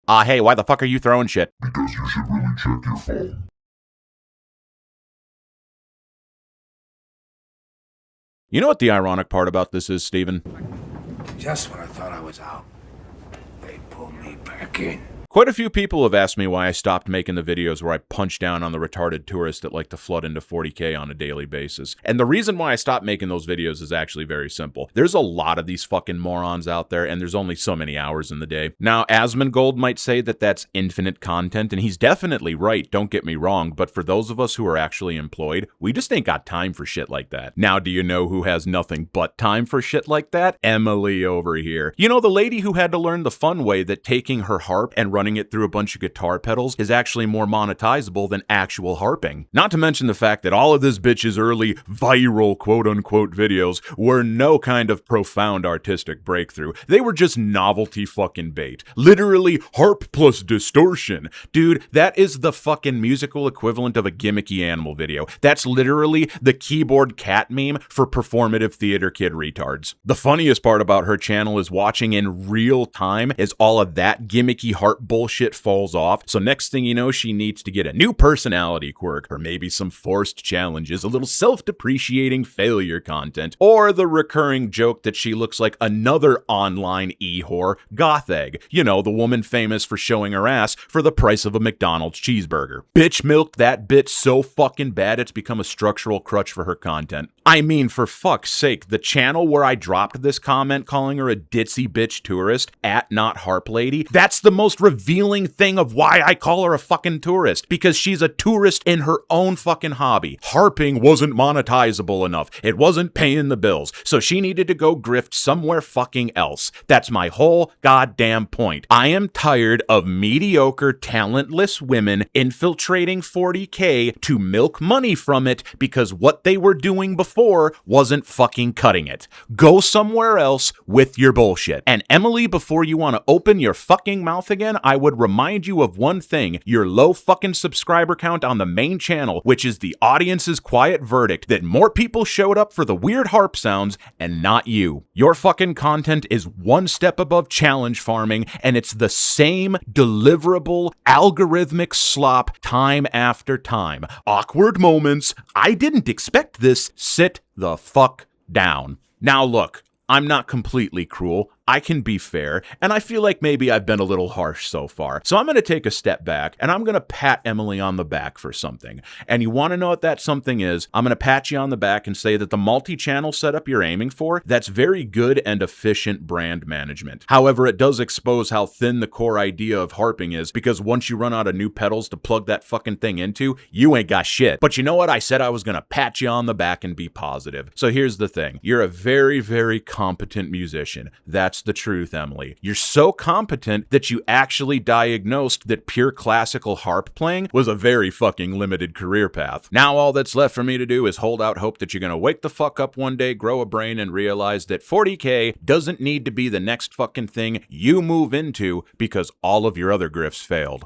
Hey, why the fuck are you throwing shit? Because you should really check your phone. You know what the ironic part about this is, Steven? Just when I thought I was out, they pulled me back in. Quite a few people have asked me why I stopped making the videos where I punch down on the retarded tourists that like to flood into 40K on a daily basis. And the reason why I stopped making those videos is actually very simple. There's a lot of these fucking morons out there, and there's only so many hours in the day. Now, Asmongold might say that that's infinite content, and he's definitely right, don't get me wrong, but for those of us who are actually employed, we just ain't got time for shit like that. Now, do you know who has nothing but time for shit like that? Emily over here. You know, the lady who had to learn the fun way that taking her harp and running it through a bunch of guitar pedals is actually more monetizable than actual harping. Not to mention the fact that all of this bitch's early viral quote-unquote videos were no kind of profound artistic breakthrough. They were just novelty fucking bait. Literally harp plus distortion. Dude, that is the fucking musical equivalent of a gimmicky animal video. That's literally the keyboard cat meme for performative theater kid retards. The funniest part about her channel is watching in real time as all of that gimmicky harp bullshit falls off. So next thing you know, she needs to get a new personality quirk, or maybe some forced challenges, a little self-depreciating failure content, or the recurring joke that she looks like another online e-whore, Goth Egg. You know, the woman famous for showing her ass for the price of a McDonald's cheeseburger. Bitch milked that bit so fucking bad it's become a structural crutch for her content. I mean, for fuck's sake, the channel where I dropped this comment calling her a ditzy bitch tourist, @NotHarpLady, that's the most revealing thing of why I call her a fucking tourist, because she's a tourist in her own fucking hobby. Harping wasn't monetizable enough. It wasn't paying the bills, so she needed to go grift somewhere fucking else. That's my whole goddamn point. I am tired of mediocre, talentless women infiltrating 40K to milk money from it because what they were doing before wasn't fucking cutting it. Go somewhere else with your bullshit. And Emily, before you want to open your fucking mouth again, I would remind you of one thing: your low fucking subscriber count on the main channel, which is the audience's quiet verdict that more people showed up for the weird harp sounds and not you. Your fucking content is one step above challenge farming, and it's the same deliverable algorithmic slop time after time. Awkward moments. I didn't expect this. Sit the fuck down. Now look, I'm not completely cruel. I can be fair, and I feel like maybe I've been a little harsh so far. So I'm going to take a step back, and I'm going to pat Emily on the back for something. And you want to know what that something is? I'm going to pat you on the back and say that the multi-channel setup you're aiming for, that's very good and efficient brand management. However, it does expose how thin the core idea of harping is, because once you run out of new pedals to plug that fucking thing into, you ain't got shit. But you know what? I said I was going to pat you on the back and be positive. So here's the thing. You're a very, very competent musician. That's the truth, Emily. You're so competent that you actually diagnosed that pure classical harp playing was a very fucking limited career path. Now all that's left for me to do is hold out hope that you're gonna wake the fuck up one day, grow a brain, and realize that 40K doesn't need to be the next fucking thing you move into because all of your other grifts failed.